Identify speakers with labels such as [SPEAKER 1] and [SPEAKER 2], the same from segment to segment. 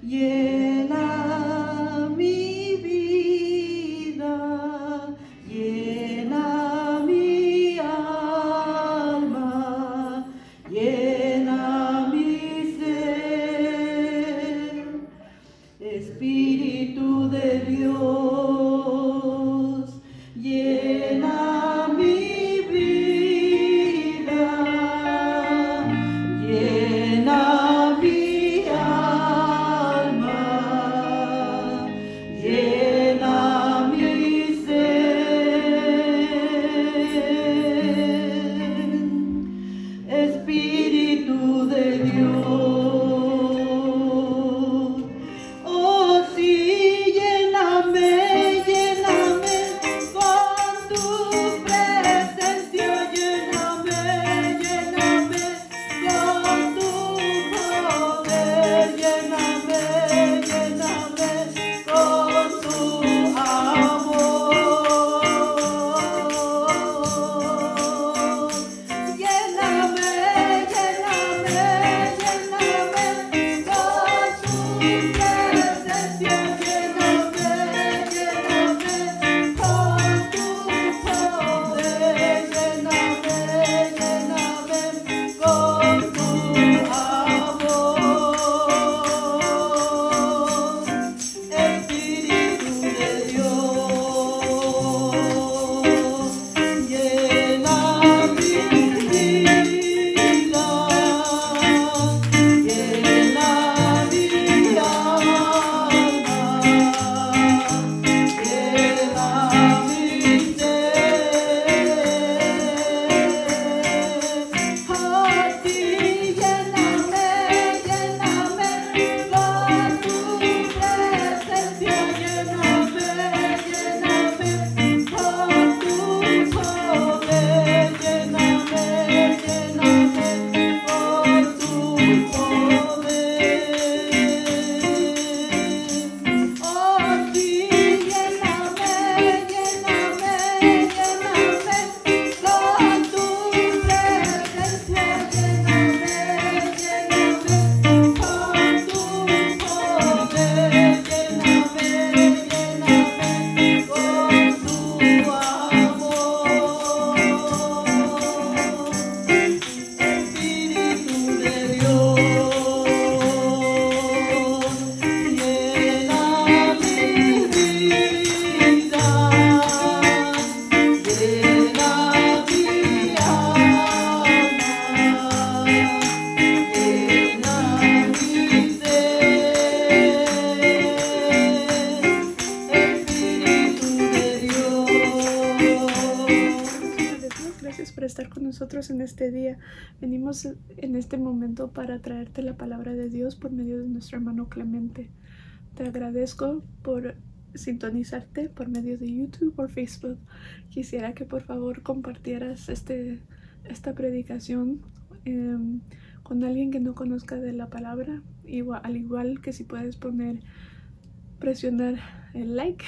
[SPEAKER 1] llena mi vida, llena mi alma, llena mi ser. Espíritu de Dios, llena mi vida, llena mi alma, llena mi ser. Espíritu de Dios, oh sí, lléname, lléname con tu presencia, lléname, lléname con tu poder, lléname, lléname con tu amor. Lléname, lléname, lléname con tu presencia, lléname, lléname con tu poder, lléname, lléname con tu amor. Espíritu de Dios, llena mi vida, llena mi alma, llena mi ser. Así lléname, lléname con tu presencia, lléname, lléname con tu poder, lléname, lléname con tu poder. Oh sí, lléname, lléname, lléname con tu presencia, lléname, lléname con tu poder, lléname, lléname con tu amor. Espíritu de Dios, llena mi vida, llena mi alma, llena mi ser. Espíritu de Dios.
[SPEAKER 2] Señor de Dios, gracias por estar con nosotros en este día. Venimos en este momento para traerte la palabra de Dios por medio de nuestro hermano Clemente. Te agradezco por sintonizarte por medio de YouTube o Facebook. Quisiera que por favor compartieras esta predicación con alguien que no conozca de la palabra. Al igual que si puedes presionar el like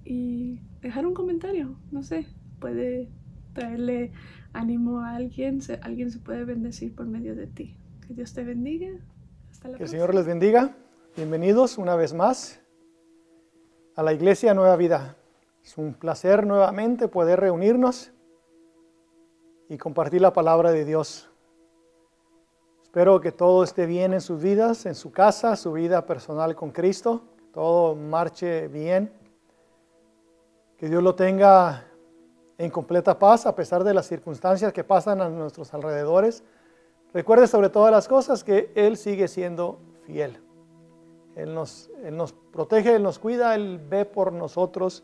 [SPEAKER 2] y dejar un comentario, no sé, puede traerle ánimo a alguien, alguien se puede bendecir por medio de ti. Que Dios te bendiga. Hasta la
[SPEAKER 3] Que el
[SPEAKER 2] próxima.
[SPEAKER 3] Señor les bendiga. Bienvenidos una vez más a la Iglesia Nueva Vida. Es un placer nuevamente poder reunirnos y compartir la palabra de Dios. Espero que todo esté bien en sus vidas, en su casa, su vida personal con Cristo. Todo marche bien. Que Dios lo tenga en completa paz a pesar de las circunstancias que pasan a nuestros alrededores. Recuerde sobre todas las cosas que Él sigue siendo fiel. Él nos protege, Él nos cuida, Él ve por nosotros.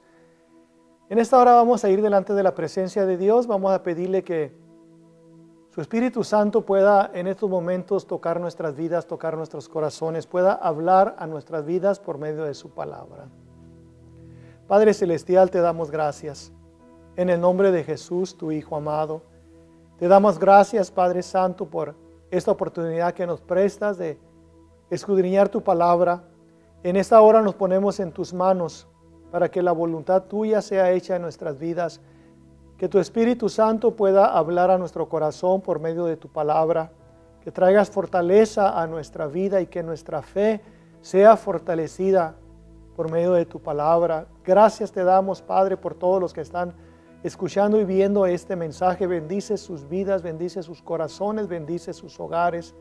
[SPEAKER 3] En esta hora vamos a ir delante de la presencia de Dios. Vamos a pedirle que su Espíritu Santo pueda en estos momentos tocar nuestras vidas, tocar nuestros corazones, pueda hablar a nuestras vidas por medio de su palabra. Padre Celestial, te damos gracias. En el nombre de Jesús, tu Hijo amado, te damos gracias, Padre Santo, por esta oportunidad que nos prestas de escudriñar tu palabra. En esta hora nos ponemos en tus manos para que la voluntad tuya sea hecha en nuestras vidas, que tu Espíritu Santo pueda hablar a nuestro corazón por medio de tu palabra, que traigas fortaleza a nuestra vida y que nuestra fe sea fortalecida por medio de tu palabra. Gracias te damos, Padre, por todos los que están escuchando y viendo este mensaje. Bendice sus vidas, bendice sus corazones, bendice sus hogares.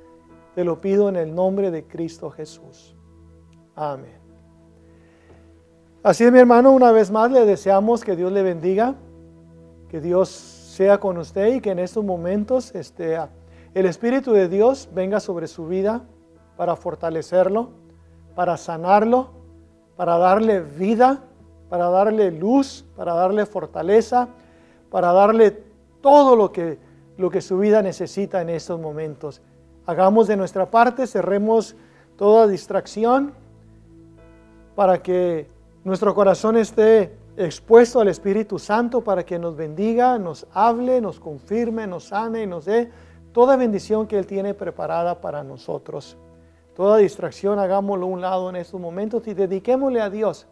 [SPEAKER 3] Te lo pido en el nombre de Cristo Jesús. Amén. Así es, mi hermano, una vez más le deseamos que Dios le bendiga, que Dios sea con usted y que en estos momentos el Espíritu de Dios venga sobre su vida para fortalecerlo, para sanarlo, para darle vida, para darle luz, para darle fortaleza, para darle todo lo que su vida necesita en estos momentos. Hagamos de nuestra parte, cerremos toda distracción para que nuestro corazón esté expuesto al Espíritu Santo para que nos bendiga, nos hable, nos confirme, nos sane y nos dé toda bendición que Él tiene preparada para nosotros. Toda distracción hagámoslo a un lado en estos momentos y dediquémosle a Dios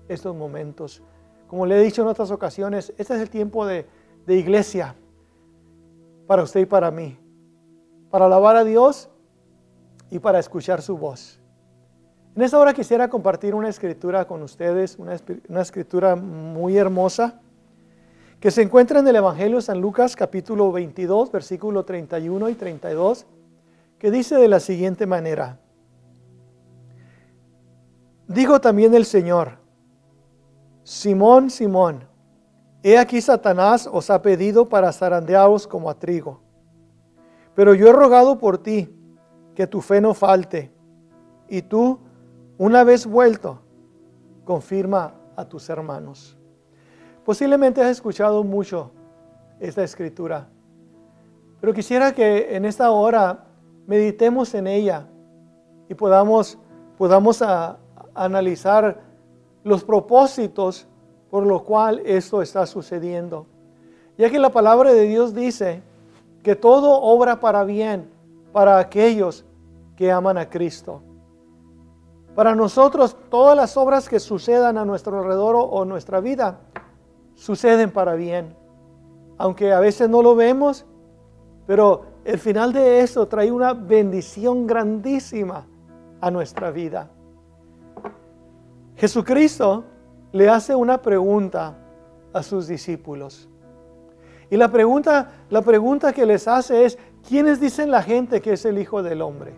[SPEAKER 3] estos momentos. Como le he dicho en otras ocasiones, este es el tiempo de iglesia para usted y para mí, para alabar a Dios y para escuchar su voz. En esta hora quisiera compartir una escritura con ustedes, una escritura muy hermosa, que se encuentra en el Evangelio de San Lucas, capítulo 22, versículo 31 y 32, que dice de la siguiente manera: dijo también el Señor: Simón, Simón, he aquí Satanás os ha pedido para zarandearos como a trigo. Pero yo he rogado por ti, que tu fe no falte, y tú, una vez vuelto, confirma a tus hermanos. Posiblemente has escuchado mucho esta escritura, pero quisiera que en esta hora meditemos en ella y podamos analizar los propósitos por los cuales esto está sucediendo. Ya que la palabra de Dios dice que todo obra para bien para aquellos que aman a Cristo. Para nosotros, todas las obras que sucedan a nuestro alrededor o nuestra vida, suceden para bien. Aunque a veces no lo vemos, pero el final de eso trae una bendición grandísima a nuestra vida. Jesucristo le hace una pregunta a sus discípulos. Y la pregunta que les hace es: ¿quiénes dicen la gente que es el Hijo del Hombre?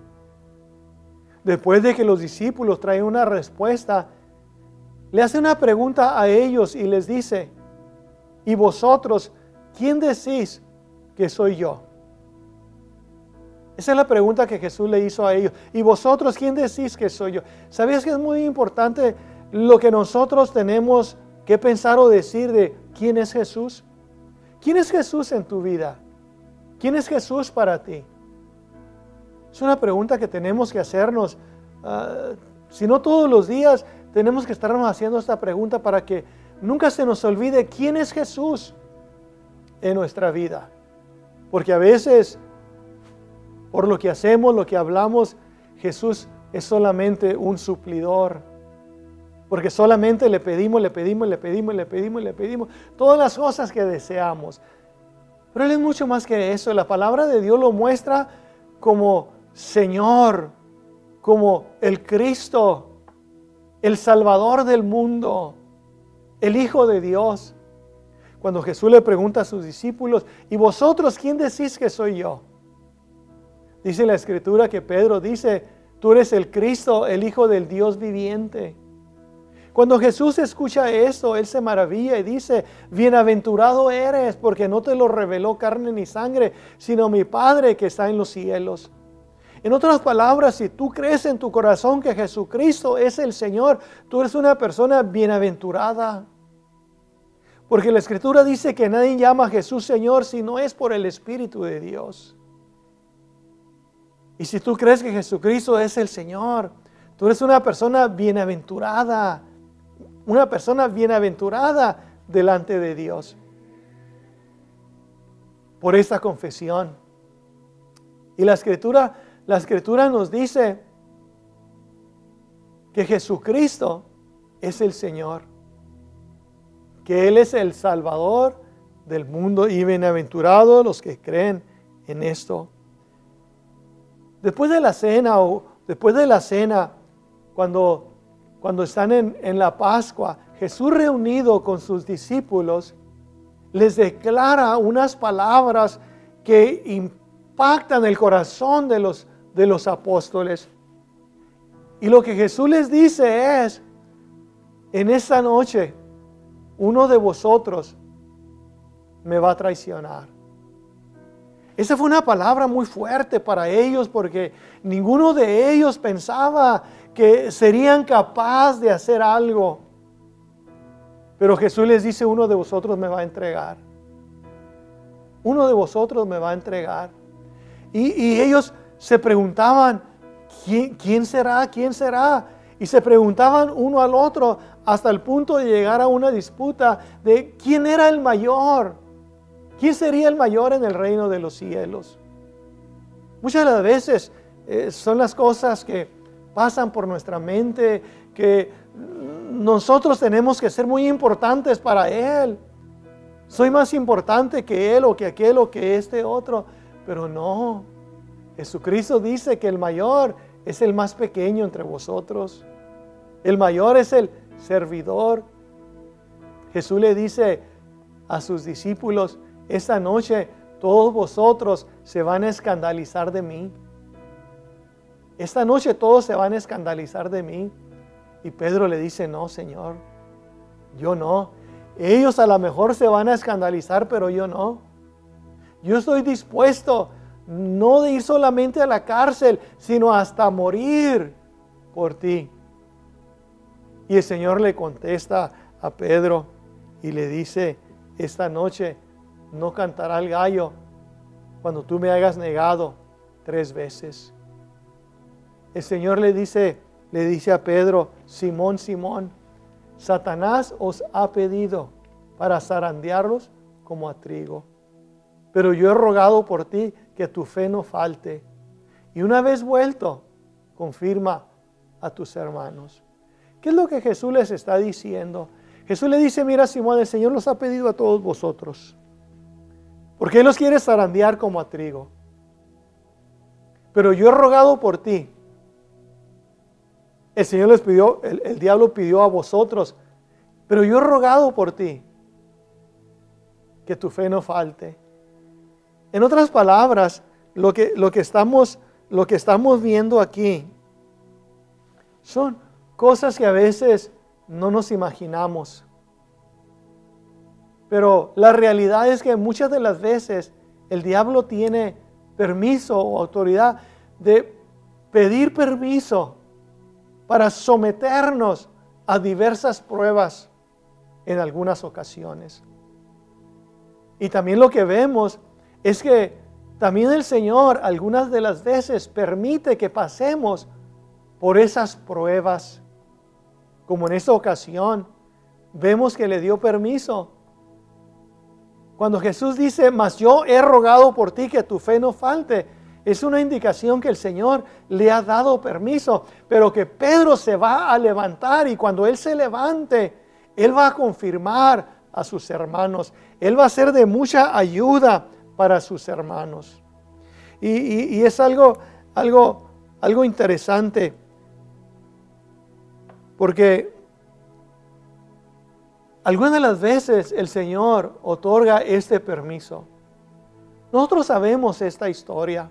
[SPEAKER 3] Después de que los discípulos traen una respuesta, le hace una pregunta a ellos y les dice: ¿y vosotros quién decís que soy yo? Esa es la pregunta que Jesús le hizo a ellos. ¿Y vosotros quién decís que soy yo? ¿Sabías que es muy importante lo que nosotros tenemos que pensar o decir de quién es Jesús? ¿Quién es Jesús en tu vida? ¿Quién es Jesús para ti? Es una pregunta que tenemos que hacernos. Si no todos los días, tenemos que estarnos haciendo esta pregunta para que nunca se nos olvide quién es Jesús en nuestra vida. Porque a veces, por lo que hacemos, lo que hablamos, Jesús es solamente un suplidor. Porque solamente le pedimos todas las cosas que deseamos. Pero Él es mucho más que eso. La palabra de Dios lo muestra como Señor, como el Cristo, el Salvador del mundo, el Hijo de Dios. Cuando Jesús le pregunta a sus discípulos: ¿y vosotros quién decís que soy yo? Dice la Escritura que Pedro dice: tú eres el Cristo, el Hijo del Dios viviente. Cuando Jesús escucha esto, Él se maravilla y dice: bienaventurado eres, porque no te lo reveló carne ni sangre, sino mi Padre que está en los cielos. En otras palabras, si tú crees en tu corazón que Jesucristo es el Señor, tú eres una persona bienaventurada. Porque la Escritura dice que nadie llama a Jesús Señor si no es por el Espíritu de Dios. Y si tú crees que Jesucristo es el Señor, tú eres una persona bienaventurada. Una persona bienaventurada delante de Dios. Por esta confesión. Y la Escritura nos dice que Jesucristo es el Señor. Que Él es el Salvador del mundo y bienaventurados los que creen en esto. Después de la cena, cuando están en la Pascua, Jesús reunido con sus discípulos, les declara unas palabras que impactan el corazón de los apóstoles. Y lo que Jesús les dice es: en esta noche, uno de vosotros me va a traicionar. Esa fue una palabra muy fuerte para ellos, porque ninguno de ellos pensaba que serían capaces de hacer algo. Pero Jesús les dice: uno de vosotros me va a entregar. Uno de vosotros me va a entregar. Y ellos se preguntaban: ¿quién será? ¿Quién será? Y se preguntaban uno al otro hasta el punto de llegar a una disputa de quién era el mayor. ¿Quién sería el mayor en el reino de los cielos? Muchas de las veces son las cosas que pasan por nuestra mente, que nosotros tenemos que ser muy importantes para Él. Soy más importante que Él o que aquel o que este otro. Pero no, Jesucristo dice que el mayor es el más pequeño entre vosotros. El mayor es el servidor. Jesús le dice a sus discípulos: esta noche todos vosotros se van a escandalizar de mí. Esta noche todos se van a escandalizar de mí. Y Pedro le dice: no, Señor, yo no. Ellos a lo mejor se van a escandalizar, pero yo no. Yo estoy dispuesto no de ir solamente a la cárcel, sino hasta morir por ti. Y el Señor le contesta a Pedro y le dice: esta noche no cantará el gallo cuando tú me hayas negado 3 veces. El Señor le dice a Pedro: Simón, Simón, Satanás os ha pedido para zarandearlos como a trigo. Pero yo he rogado por ti que tu fe no falte. Y una vez vuelto, confirma a tus hermanos. ¿Qué es lo que Jesús les está diciendo? Jesús le dice: mira, Simón, el Señor los ha pedido a todos vosotros, porque Él los quiere zarandear como a trigo. Pero yo he rogado por ti. El Señor les pidió, el diablo pidió a vosotros, pero yo he rogado por ti que tu fe no falte. En otras palabras, lo que estamos viendo aquí son cosas que a veces no nos imaginamos. Pero la realidad es que muchas de las veces el diablo tiene permiso o autoridad de pedir permiso para someternos a diversas pruebas en algunas ocasiones. Y también lo que vemos es que también el Señor algunas de las veces permite que pasemos por esas pruebas. Como en esta ocasión, vemos que le dio permiso. Cuando Jesús dice: mas yo he rogado por ti que tu fe no falte, es una indicación que el Señor le ha dado permiso, pero que Pedro se va a levantar, y cuando él se levante, él va a confirmar a sus hermanos. Él va a ser de mucha ayuda para sus hermanos. Y es algo interesante, porque algunas de las veces el Señor otorga este permiso. Nosotros sabemos esta historia.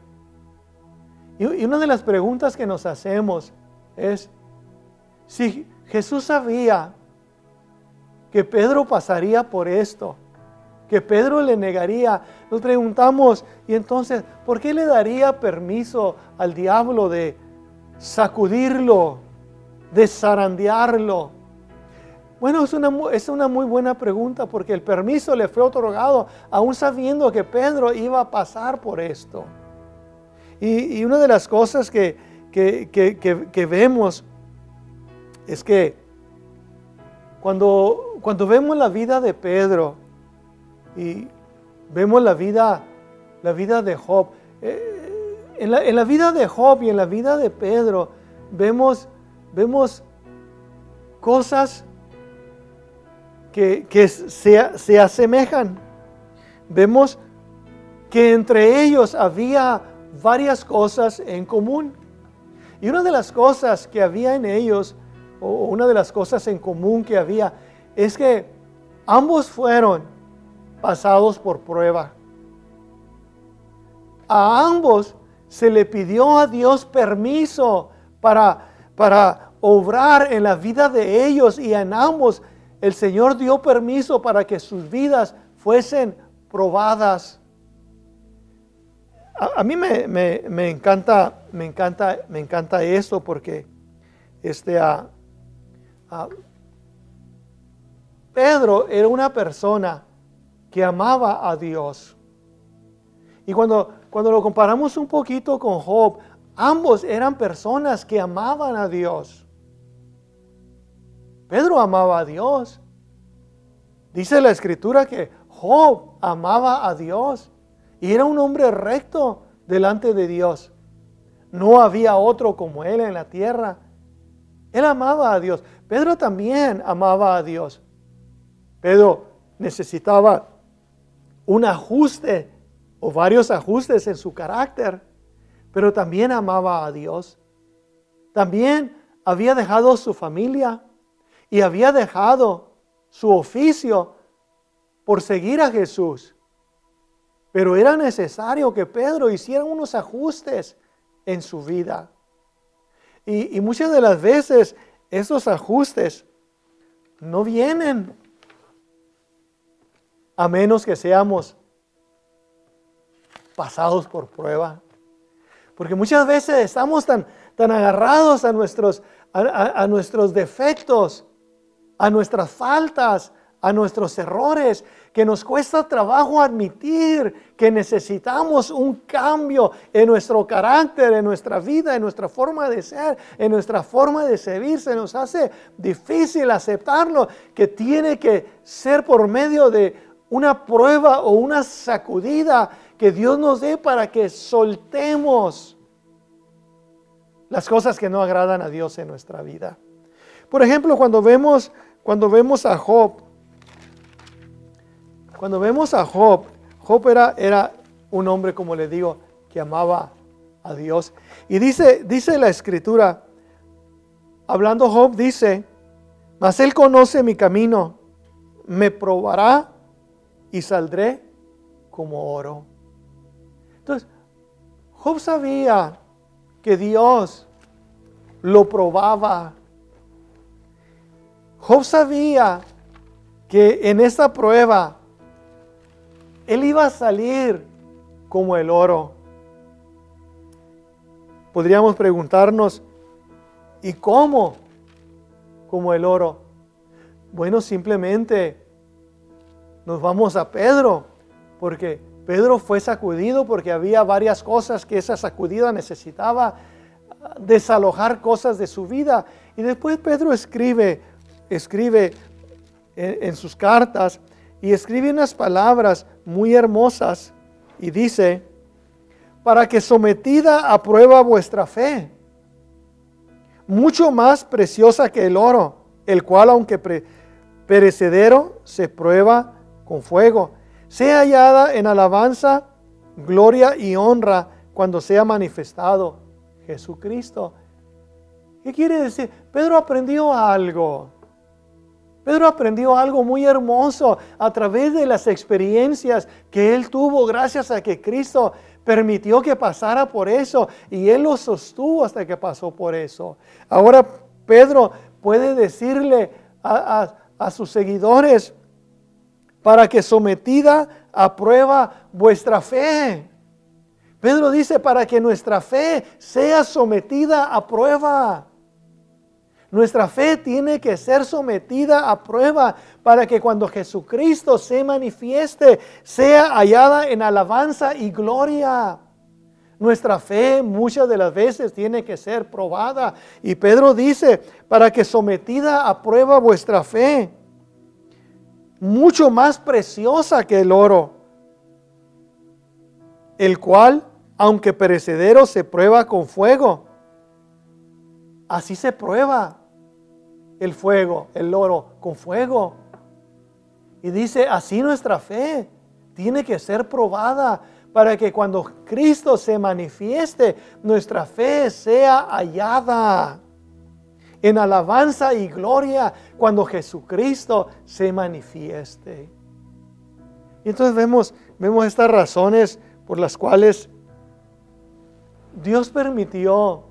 [SPEAKER 3] Y una de las preguntas que nos hacemos es: si Jesús sabía que Pedro pasaría por esto, que Pedro le negaría, nos preguntamos, y entonces, ¿por qué le daría permiso al diablo de sacudirlo, de zarandearlo? Bueno, es una muy buena pregunta, porque el permiso le fue otorgado aún sabiendo que Pedro iba a pasar por esto. Y una de las cosas que vemos es que cuando vemos la vida de Pedro y vemos la vida de Job, en la vida de Job y en la vida de Pedro vemos cosas que se asemejan. Vemos que entre ellos había varias cosas en común. Y una de las cosas que había en ellos, o una de las cosas en común que había, es que ambos fueron pasados por prueba. A ambos se le pidió a Dios permiso para obrar en la vida de ellos, y en ambos el Señor dio permiso para que sus vidas fuesen probadas. A mí me encanta eso, porque Pedro era una persona que amaba a Dios. Y cuando lo comparamos un poquito con Job, ambos eran personas que amaban a Dios. Pedro amaba a Dios. Dice la Escritura que Job amaba a Dios y era un hombre recto delante de Dios. No había otro como él en la tierra. Él amaba a Dios. Pedro también amaba a Dios. Pedro necesitaba un ajuste o varios ajustes en su carácter, pero también amaba a Dios. También había dejado su familia y había dejado su oficio por seguir a Jesús. Pero era necesario que Pedro hiciera unos ajustes en su vida. Y muchas de las veces esos ajustes no vienen a menos que seamos pasados por prueba. Porque muchas veces estamos tan agarrados a nuestros defectos, a nuestras faltas, a nuestros errores, que nos cuesta trabajo admitir que necesitamos un cambio en nuestro carácter, en nuestra vida, en nuestra forma de ser, en nuestra forma de servir. Se nos hace difícil aceptarlo, que tiene que ser por medio de una prueba o una sacudida que Dios nos dé para que soltemos las cosas que no agradan a Dios en nuestra vida. Por ejemplo, cuando vemos a Job, Job era un hombre, como le digo, que amaba a Dios. Y dice la Escritura, hablando Job, dice: mas él conoce mi camino, me probará y saldré como oro. Entonces, Job sabía que Dios lo probaba. Job sabía que en esta prueba él iba a salir como el oro. Podríamos preguntarnos, ¿y cómo? Como el oro. Bueno, simplemente nos vamos a Pedro, porque Pedro fue sacudido porque había varias cosas que esa sacudida necesitaba desalojar cosas de su vida. Y después Pedro escribe en sus cartas, y escribe unas palabras muy hermosas y dice: para que sometida a prueba vuestra fe, mucho más preciosa que el oro, el cual aunque perecedero se prueba con fuego, sea hallada en alabanza, gloria y honra cuando sea manifestado Jesucristo. ¿Qué quiere decir? Pedro aprendió algo. Pedro aprendió algo muy hermoso a través de las experiencias que él tuvo gracias a que Cristo permitió que pasara por eso, y él lo sostuvo hasta que pasó por eso. Ahora Pedro puede decirle a sus seguidores: para que sometida a prueba vuestra fe. Pedro dice: para que nuestra fe sea sometida a prueba. Nuestra fe tiene que ser sometida a prueba para que cuando Jesucristo se manifieste sea hallada en alabanza y gloria. Nuestra fe muchas de las veces tiene que ser probada. Y Pedro dice: para que sometida a prueba vuestra fe, mucho más preciosa que el oro, el cual, aunque perecedero, se prueba con fuego. Así se prueba el fuego, el oro, con fuego. Y dice: así nuestra fe tiene que ser probada para que cuando Cristo se manifieste, nuestra fe sea hallada en alabanza y gloria cuando Jesucristo se manifieste. Y entonces vemos estas razones por las cuales Dios permitió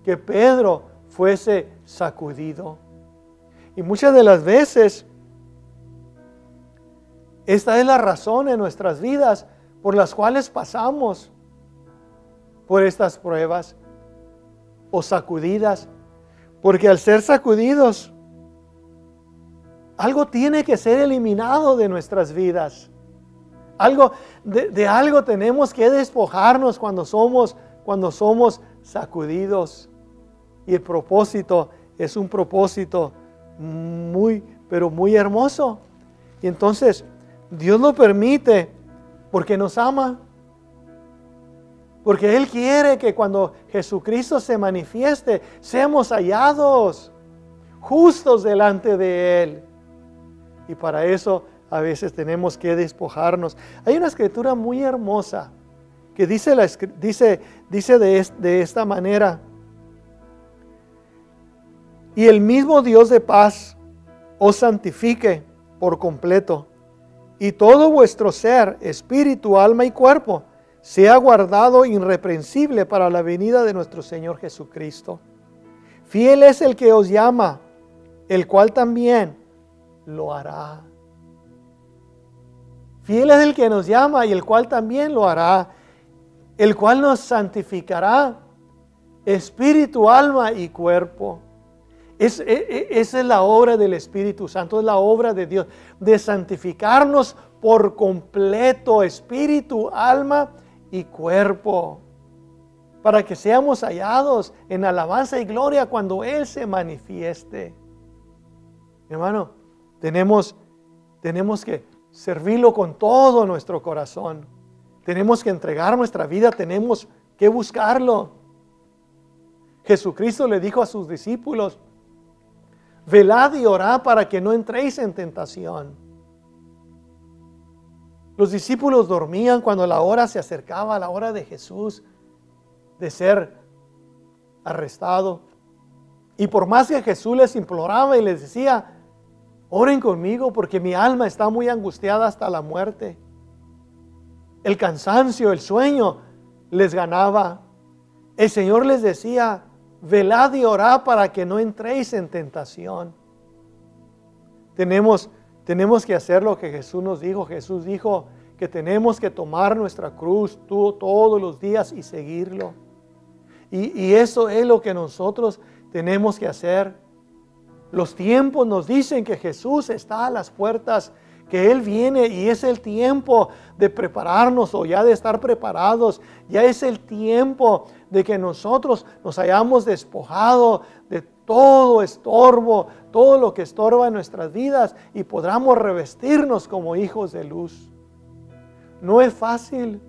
[SPEAKER 3] que Pedro fuese sacudido. Y muchas de las veces, esta es la razón en nuestras vidas por las cuales pasamos por estas pruebas o sacudidas. Porque al ser sacudidos, algo tiene que ser eliminado de nuestras vidas. De algo tenemos que despojarnos cuando somos sacudidos. Y el propósito es un propósito pero muy hermoso. Y entonces Dios lo permite porque nos ama. Porque Él quiere que cuando Jesucristo se manifieste, seamos hallados justos delante de Él. Y para eso a veces tenemos que despojarnos. Hay una escritura muy hermosa que dice de esta manera: y el mismo Dios de paz os santifique por completo, y todo vuestro ser, espíritu, alma y cuerpo, sea guardado irreprensible para la venida de nuestro Señor Jesucristo. Fiel es el que os llama, el cual también lo hará. Fiel es el que nos llama y el cual también lo hará, el cual nos santificará, espíritu, alma y cuerpo. Esa es la obra del Espíritu Santo, es la obra de Dios, de santificarnos por completo, espíritu, alma y cuerpo, para que seamos hallados en alabanza y gloria cuando Él se manifieste. Hermano, tenemos que servirlo con todo nuestro corazón. Tenemos que entregar nuestra vida, tenemos que buscarlo. Jesucristo le dijo a sus discípulos: velad y orad para que no entréis en tentación. Los discípulos dormían cuando la hora se acercaba, la hora de Jesús de ser arrestado. Y por más que Jesús les imploraba y les decía: oren conmigo porque mi alma está muy angustiada hasta la muerte, el cansancio, el sueño les ganaba. El Señor les decía: velad y orad para que no entréis en tentación. Tenemos que hacer lo que Jesús nos dijo. Jesús dijo que tenemos que tomar nuestra cruz todos los días y seguirlo. Y eso es lo que nosotros tenemos que hacer. Los tiempos nos dicen que Jesús está a las puertas, que Él viene y es el tiempo de prepararnos o ya de estar preparados. Ya es el tiempo de que nosotros nos hayamos despojado de todo estorbo, todo lo que estorba en nuestras vidas y podamos revestirnos como hijos de luz. No es fácil,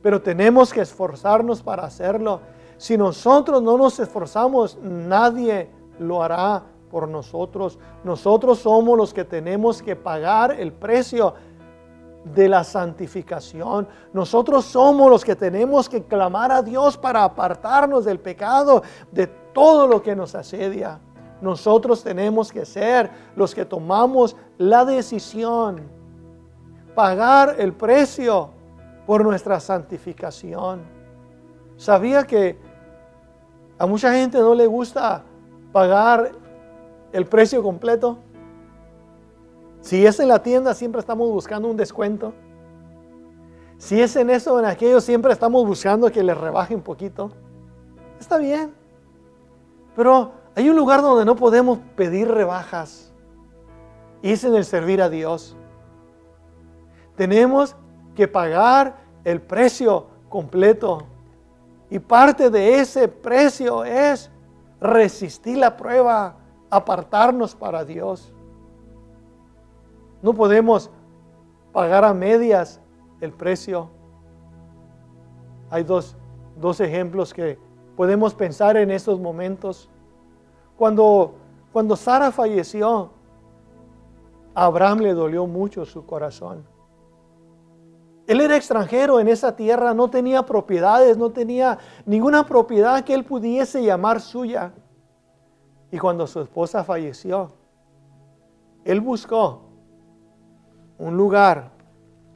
[SPEAKER 3] pero tenemos que esforzarnos para hacerlo. Si nosotros no nos esforzamos, nadie lo hará por nosotros. Nosotros somos los que tenemos que pagar el precio de la santificación. Nosotros somos los que tenemos que clamar a Dios para apartarnos del pecado, de todo lo que nos asedia. Nosotros tenemos que ser los que tomamos la decisión, pagar el precio por nuestra santificación. ¿Sabía que a mucha gente no le gusta pagar el precio completo? Si es en la tienda, siempre estamos buscando un descuento. Si es en eso o en aquello, siempre estamos buscando que les rebaje un poquito. Está bien. Pero hay un lugar donde no podemos pedir rebajas. Y es en el servir a Dios. Tenemos que pagar el precio completo. Y parte de ese precio es resistir la prueba, apartarnos para Dios. No podemos pagar a medias el precio. Hay dos ejemplos que podemos pensar en estos momentos. Cuando Sara falleció, a Abraham le dolió mucho su corazón. Él era extranjero en esa tierra, no tenía propiedades, no tenía ninguna propiedad que él pudiese llamar suya. Y cuando su esposa falleció, él buscó un lugar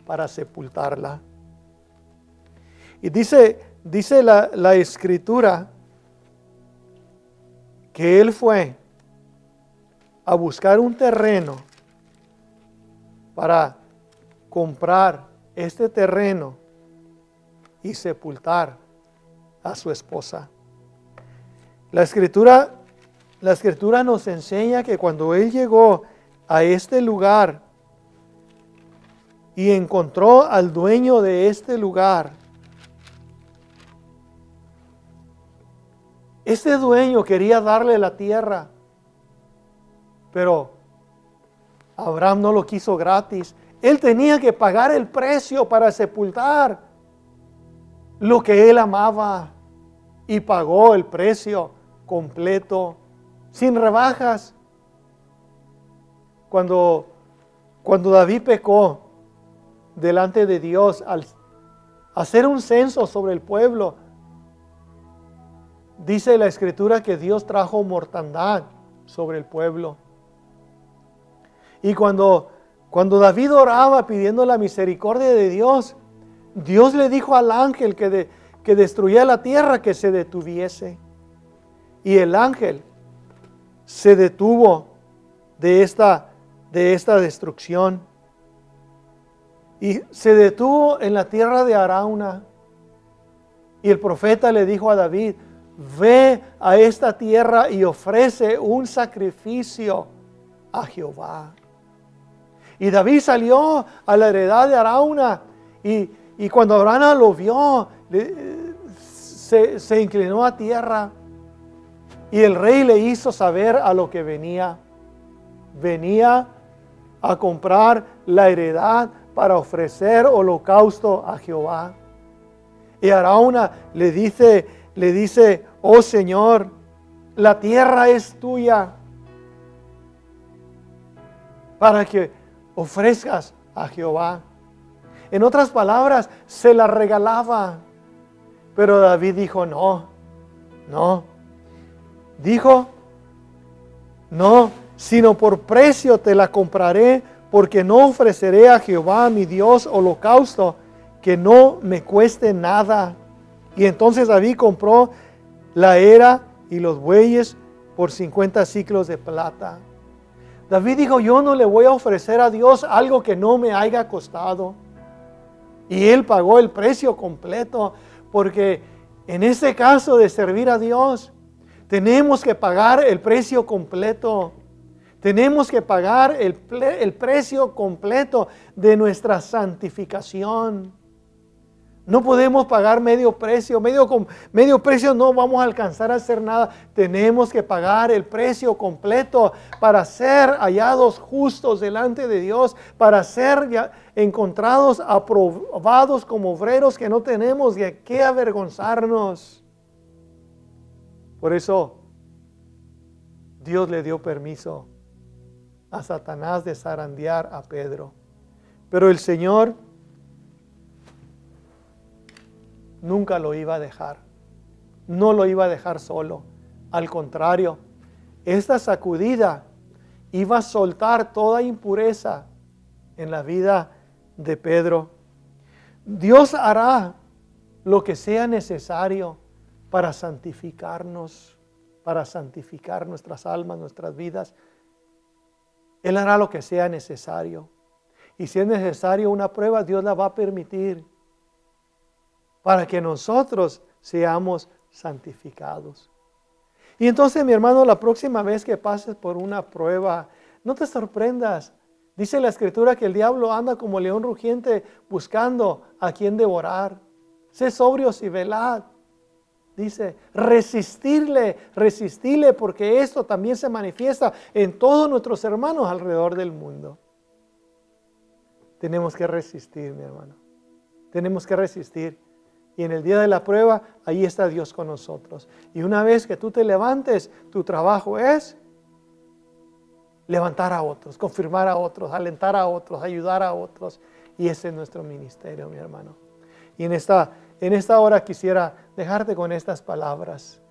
[SPEAKER 3] para sepultarla. Y dice la Escritura que él fue a buscar un terreno para comprar este terreno y sepultar a su esposa. La escritura nos enseña que cuando él llegó a este lugar y encontró al dueño de este lugar, este dueño quería darle la tierra, pero Abraham no lo quiso gratis. Él tenía que pagar el precio para sepultar lo que él amaba, y pagó el precio completo, sin rebajas. Cuando David pecó delante de Dios al hacer un censo sobre el pueblo, dice la Escritura que Dios trajo mortandad sobre el pueblo. Y cuando David oraba pidiendo la misericordia de Dios, Dios le dijo al ángel que destruía la tierra que se detuviese. Y el ángel se detuvo de esta destrucción. Y se detuvo en la tierra de Arauna. Y el profeta le dijo a David: ve a esta tierra y ofrece un sacrificio a Jehová. Y David salió a la heredad de Arauna, y cuando Arauna lo vio, se inclinó a tierra, y el rey le hizo saber a lo que venía. Venía a comprar la heredad para ofrecer holocausto a Jehová. Y Arauna le dice: oh Señor, la tierra es tuya para que ofrezcas a Jehová. En otras palabras, se la regalaba. Pero David dijo: no. Dijo: no, sino por precio te la compraré, porque no ofreceré a Jehová mi Dios holocausto que no me cueste nada. Y entonces David compró la era y los bueyes por 50 siclos de plata. David dijo: yo no le voy a ofrecer a Dios algo que no me haya costado. Y él pagó el precio completo, porque en este caso de servir a Dios, tenemos que pagar el precio completo. Tenemos que pagar el precio completo de nuestra santificación. No podemos pagar medio precio. Medio precio no vamos a alcanzar a hacer nada. Tenemos que pagar el precio completo para ser hallados justos delante de Dios, para ser encontrados aprobados como obreros que no tenemos de qué avergonzarnos. Por eso Dios le dio permiso a Satanás de zarandear a Pedro. Pero el Señor nunca lo iba a dejar. No lo iba a dejar solo. Al contrario, esta sacudida iba a soltar toda impureza en la vida de Pedro. Dios hará lo que sea necesario para santificarnos, para santificar nuestras almas, nuestras vidas. Él hará lo que sea necesario. Y si es necesario una prueba, Dios la va a permitir, para que nosotros seamos santificados. Y entonces, mi hermano, la próxima vez que pases por una prueba, no te sorprendas. Dice la Escritura que el diablo anda como león rugiente buscando a quien devorar. Sé sobrios y velad. Dice: resistirle, porque esto también se manifiesta en todos nuestros hermanos alrededor del mundo. Tenemos que resistir, mi hermano. Tenemos que resistir. Y en el día de la prueba, ahí está Dios con nosotros. Y una vez que tú te levantes, tu trabajo es levantar a otros, confirmar a otros, alentar a otros, ayudar a otros. Y ese es nuestro ministerio, mi hermano. Y en esta hora quisiera dejarte con estas palabras.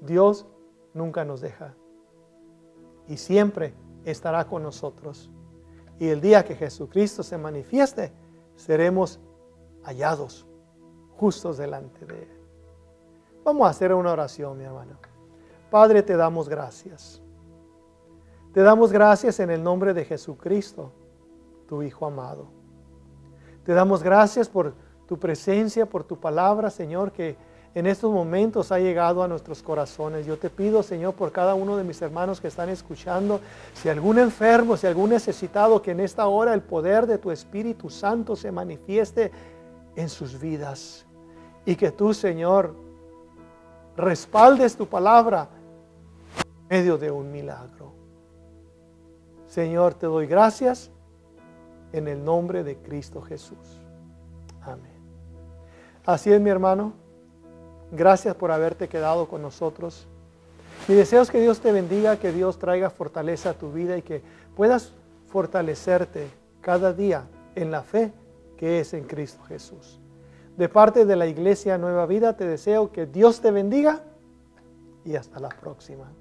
[SPEAKER 3] Dios nunca nos deja y siempre estará con nosotros. Y el día que Jesucristo se manifieste, seremos hallados justos delante de Él. Vamos a hacer una oración, mi hermano. Padre, te damos gracias. Te damos gracias en el nombre de Jesucristo, tu Hijo amado. Te damos gracias por tu presencia, por tu palabra, Señor, que en estos momentos ha llegado a nuestros corazones. Yo te pido, Señor, por cada uno de mis hermanos que están escuchando, si algún enfermo, si algún necesitado, que en esta hora el poder de tu Espíritu Santo se manifieste en sus vidas. Y que tú, Señor, respaldes tu palabra en medio de un milagro. Señor, te doy gracias en el nombre de Cristo Jesús. Amén. Así es, mi hermano. Gracias por haberte quedado con nosotros. Mi deseo es que Dios te bendiga, que Dios traiga fortaleza a tu vida y que puedas fortalecerte cada día en la fe que es en Cristo Jesús. De parte de la Iglesia Nueva Vida te deseo que Dios te bendiga y hasta la próxima.